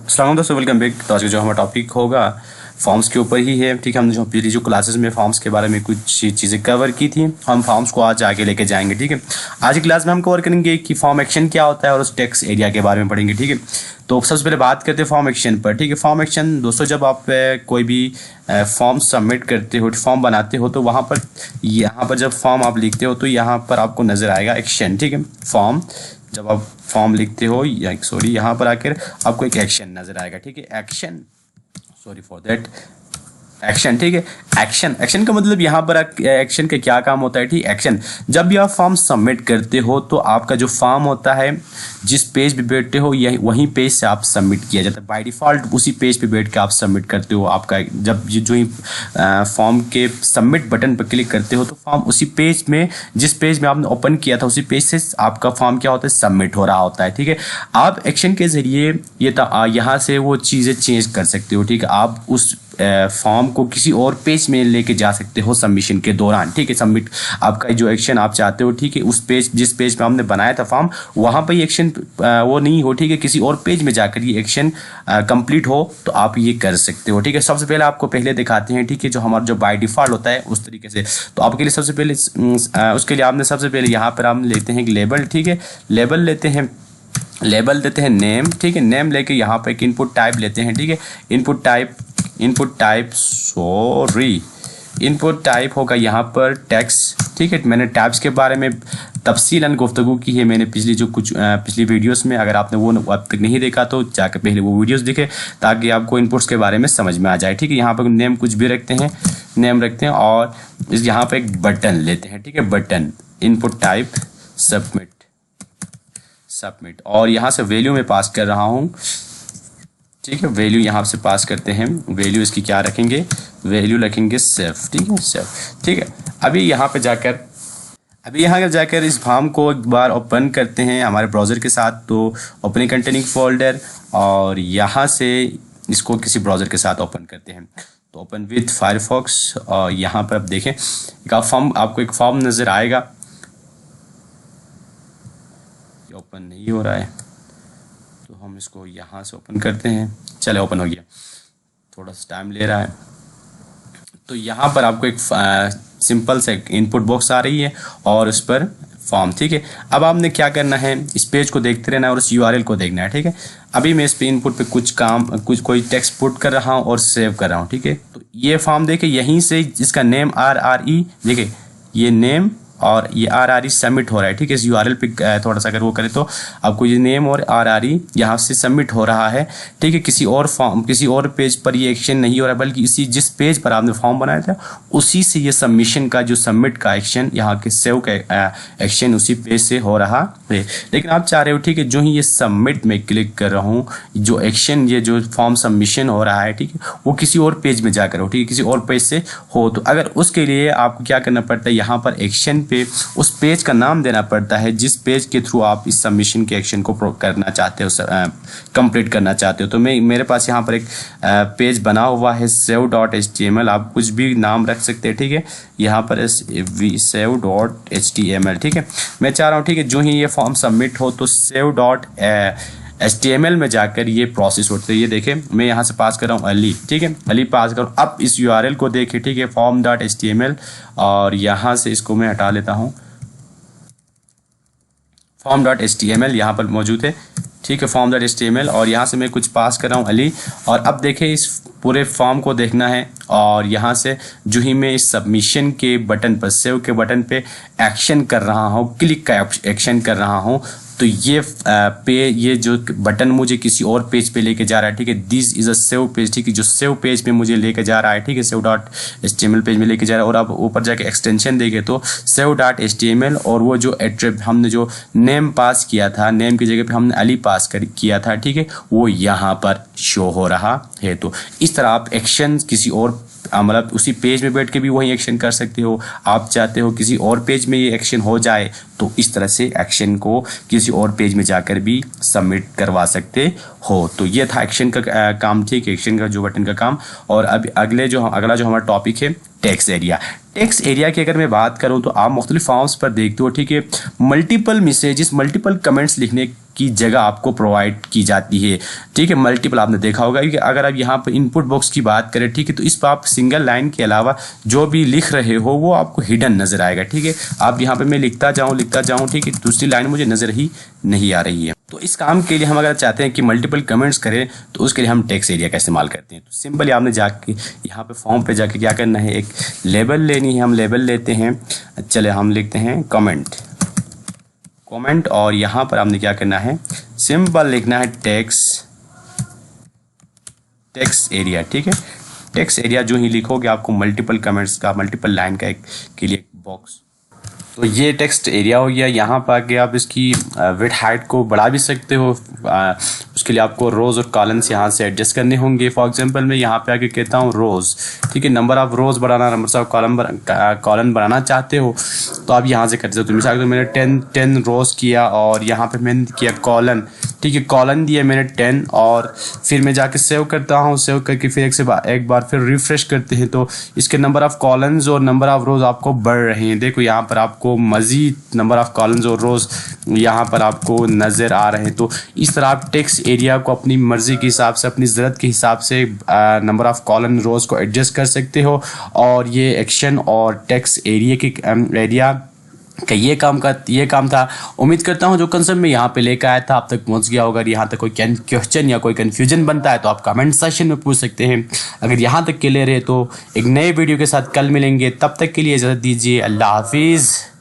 अस्सलाम दोस्तों, welcome back. तो आज का जो हमारा टॉपिक होगा फॉर्म्स के ऊपर ही है। ठीक है, हमने जो पिछली जो क्लासेस में फॉर्म्स के बारे में कुछ चीज़ें कवर की थी, हम फॉर्म्स को आज आगे लेके जाएंगे। ठीक है, आज की क्लास में हम कवर करेंगे कि फॉर्म एक्शन क्या होता है और उस टेक्स्ट एरिया के बारे में पढ़ेंगे। ठीक है, तो सबसे पहले बात करते हैं फॉर्म एक्शन पर। ठीक है, फॉर्म एक्शन दोस्तों, जब आप कोई भी फॉर्म सबमिट करते हो, फॉर्म बनाते हो, तो वहाँ पर यहाँ पर जब फॉर्म आप लिखते हो तो यहाँ पर आपको नज़र आएगा एक्शन। ठीक है, फॉर्म जब आप फॉर्म लिखते हो या यहाँ पर आकर आपको एक एक्शन नजर आएगा। ठीक है, action, sorry for that, action. ठीक है, एक्शन, एक्शन का मतलब यहाँ पर एक्शन का क्या काम होता है। ठीक, एक्शन जब भी आप फॉर्म सबमिट करते हो तो आपका जो फॉर्म होता है, जिस पेज पे बैठते हो यही वहीं पेज से आप सबमिट किया जाता है। बाय डिफ़ॉल्ट उसी पेज पे बैठ के आप सबमिट करते हो। आपका जब जो ही फॉर्म के सबमिट बटन पर क्लिक करते हो तो फॉर्म उसी पेज में, जिस पेज में आपने ओपन किया था, उसी पेज से आपका फॉर्म क्या होता है, सबमिट हो रहा होता है। ठीक है, आप एक्शन के जरिए ये यहाँ से वो चीज़ें चेंज कर सकते हो। ठीक है, आप उस फॉर्म को किसी और पेज में लेके जा सकते हो सबमिशन के दौरान। ठीक है, सबमिट आपका जो एक्शन आप चाहते हो, ठीक है, उस पेज, जिस पेज पे हमने बनाया था फॉर्म, वहाँ पर ये एक्शन वो नहीं हो। ठीक है, किसी और पेज में जाकर ये एक्शन कंप्लीट हो तो आप ये कर सकते हो। ठीक है, सबसे पहले आपको पहले दिखाते हैं। ठीक है, जो हमारा जो बाय डिफ़ॉल्ट होता है उस तरीके से, तो आपके लिए सबसे पहले उसके लिए आपने सबसे पहले यहाँ पर हम लेते हैं लेबल। ठीक है, लेबल लेते हैं, लेबल देते हैं नेम। ठीक है, नेम लेके यहाँ पर एक इनपुट टाइप लेते हैं। ठीक है, इनपुट टाइप होगा यहाँ पर टेक्स्ट। ठीक है, मैंने टैब्स के बारे में तफसीलन गुफ्तगू की है मैंने पिछली वीडियोस में। अगर आपने वो अब तक नहीं देखा तो जाकर पहले वो वीडियोस देखें ताकि आपको इनपुट्स के बारे में समझ में आ जाए। ठीक है, यहाँ पर नेम कुछ भी रखते हैं, नेम रखते हैं और यहाँ पर एक बटन लेते हैं। ठीक है, बटन, इनपुट टाइप सबमिट और यहाँ से वैल्यू में पास कर रहा हूँ। ठीक है, वैल्यू यहाँ से पास करते हैं। वैल्यू इसकी क्या रखेंगे, वैल्यू रखेंगे सेफ। ठीक है, सेफ। ठीक है, अभी यहाँ जाकर इस फॉर्म को एक बार ओपन करते हैं हमारे ब्राउज़र के साथ। तो ओपनिंग कंटेनिंग फोल्डर और यहाँ से इसको किसी ब्राउज़र के साथ ओपन करते हैं। तो ओपन विथ फायरफॉक्स और यहाँ पर आप देखें आपको एक फॉर्म नज़र आएगा। ओपन नहीं हो रहा है तो हम इसको यहाँ से ओपन करते हैं। चले, ओपन हो गया, थोड़ा सा टाइम ले रहा है। तो यहाँ पर आपको एक सिंपल से इनपुट बॉक्स आ रही है और उस पर फॉर्म। ठीक है, अब आपने क्या करना है, इस पेज को देखते रहना है और इस यूआरएल को देखना है। ठीक है, अभी मैं इस पे इनपुट पे कोई टेक्स्ट पुट कर रहा हूँ और सेव कर रहा हूँ। ठीक है, तो ये फॉर्म देखे, यहीं से इसका नेम RRE, देखिए ये नेम और ये RRE सबमिट हो रहा है। ठीक है, इस यूआरएल पे थोड़ा सा अगर वो करें तो आपको ये नेम और RRE यहाँ से सबमिट हो रहा है। ठीक है, किसी और पेज पर ये एक्शन नहीं हो रहा है, बल्कि इसी जिस पेज पर आपने फॉर्म बनाया था उसी से ये सबमिशन का जो सबमिट का एक्शन, यहाँ के सेव का एक्शन उसी पेज से हो रहा है। लेकिन आप चाह रहे हो, ठीक है, जो ही ये सबमिट में क्लिक कर रहा हूँ, जो एक्शन, ये जो फॉर्म सबमिशन हो रहा है, ठीक है, वो किसी और पेज में जाकर हो। ठीक है, किसी और पेज से हो, तो अगर उसके लिए आपको क्या करना पड़ता है, यहाँ पर एक्शन पे उस पेज का नाम देना पड़ता है जिस पेज के थ्रू आप इस सबमिशन के एक्शन को करना चाहते हो, कंप्लीट करना चाहते हो। तो मेरे पास यहाँ पर एक पेज बना हुआ है save.html, आप कुछ भी नाम रख सकते हैं। ठीक है, यहाँ पर save.html। ठीक है, मैं चाह रहा हूँ, ठीक है, जो ही ये फॉर्म सबमिट हो तो save.html में जाकर ये प्रोसेस होते है। ये देखें, मैं यहाँ से पास कर रहा हूँ अली। ठीक है, अली पास करूँ। अब इस URL को देखें, ठीक है, form.html, और यहाँ से इसको मैं हटा लेता हूँ। form.html यहाँ पर मौजूद है। ठीक है, form.html, और यहाँ से मैं कुछ पास कर रहा हूँ अली। और अब देखें, इस पूरे फॉर्म को देखना है और यहाँ से जो ही मैं इस सबमिशन के बटन पर, सेव के बटन पे एक्शन कर रहा हूँ, क्लिक का एक्शन कर रहा हूँ, तो ये जो बटन मुझे किसी और पेज पे लेके जा रहा है। ठीक है, this is a save page. ठीक है, जो सेव पेज पे मुझे लेके जा रहा है, ठीक है, save.html पेज में लेके जा रहा है। और आप ऊपर जाके एक्सटेंशन देखे तो save.html, और वो जो हमने जो नेम पास किया था, नेम की जगह पे हमने अली पास किया था, ठीक है, वो यहाँ पर शो हो रहा है। तो इस तरह आप एक्शन किसी और, मतलब उसी पेज में बैठ के भी वही एक्शन कर सकते हो। आप चाहते हो किसी और पेज में ये एक्शन हो जाए तो इस तरह से एक्शन को किसी और पेज में जाकर भी सबमिट करवा सकते हो। तो ये था एक्शन का काम। ठीक है, एक्शन का जो बटन का काम। और अब अगला जो हमारा टॉपिक है टेक्स्ट एरिया। टेक्स्ट एरिया की अगर मैं बात करूं तो आप मुख्तलिफ फॉर्म्स पर देखते हो, ठीक है, मल्टीपल मैसेजेस, मल्टीपल कमेंट्स लिखने की जगह आपको प्रोवाइड की जाती है, ठीक है। मल्टीपल आपने देखा होगा कि अगर आप यहाँ पर इनपुट बॉक्स की बात करें, ठीक है, तो इस पर आप सिंगल लाइन के अलावा जो भी लिख रहे हो वो आपको हिडन नजर आएगा, ठीक है। आप यहाँ पे मैं लिखता जाऊँ, ठीक है, दूसरी लाइन मुझे नजर ही नहीं आ रही है। तो इस काम के लिए हम अगर चाहते हैं कि मल्टीपल कमेंट्स करें तो उसके लिए हम टेक्स्ट एरिया का इस्तेमाल करते हैं। तो सिंपली आपने जाके यहाँ पे फॉर्म पे जाके क्या करना है, एक लेबल लेनी है। हम लेबल लेते हैं, चले हम लिखते हैं कमेंट, और यहाँ पर आपने क्या करना है, सिंपल लिखना है टेक्स्ट एरिया, ठीक है। टेक्स्ट एरिया जो ही लिखोगे आपको मल्टीपल कमेंट्स का, मल्टीपल लाइन का के लिए बॉक्स। तो ये टेक्स्ट एरिया हो गया। यहाँ पर आके आप इसकी विड्थ हाइट को बढ़ा भी सकते हो। उसके लिए आपको रोज़ और कॉलम्स यहाँ से एडजस्ट करने होंगे। फॉर एग्जांपल मैं यहाँ पे आके कहता हूँ रोज़, ठीक है। नंबर ऑफ रोज़ बढ़ाना, नंबर ऑफ कॉलम बढ़ाना चाहते हो तो आप यहाँ से कर सकते हो। तो मिसाल के मैंने 10 रोज़ किया और यहाँ पे मैंने किया कॉलन, ठीक है, कॉलन दिया मैंने 10 और फिर मैं जाके सेव करता हूँ। सेव करके फिर एक बार फिर रिफ्रेश करते हैं तो इसके नंबर ऑफ कॉलम्स और नंबर ऑफ रोज़ आपको बढ़ रहे हैं। देखो यहाँ पर आपको मजीद नंबर ऑफ कॉलम्स और रोज़ यहाँ पर आपको नज़र आ रहे हैं। तो इस तरह आप टेक्स्ट एरिया को अपनी मर्ज़ी के हिसाब से, अपनी ज़रूरत के हिसाब से नंबर ऑफ कॉलम रोज़ को एडजस्ट कर सकते हो। और ये एक्शन और टेक्स्ट एरिया के एरिया का ये काम था। उम्मीद करता हूँ जो कंसेप्ट मैं यहाँ पे लेकर आया था आप तक पहुँच गया होगा। यहाँ तक कोई क्वेश्चन या कोई कन्फ्यूजन बनता है तो आप कमेंट सेक्शन में पूछ सकते हैं। अगर यहाँ तक क्लियर है तो एक नए वीडियो के साथ कल मिलेंगे, तब तक के लिए इजाज़त दीजिए। अल्लाह हाफिज़।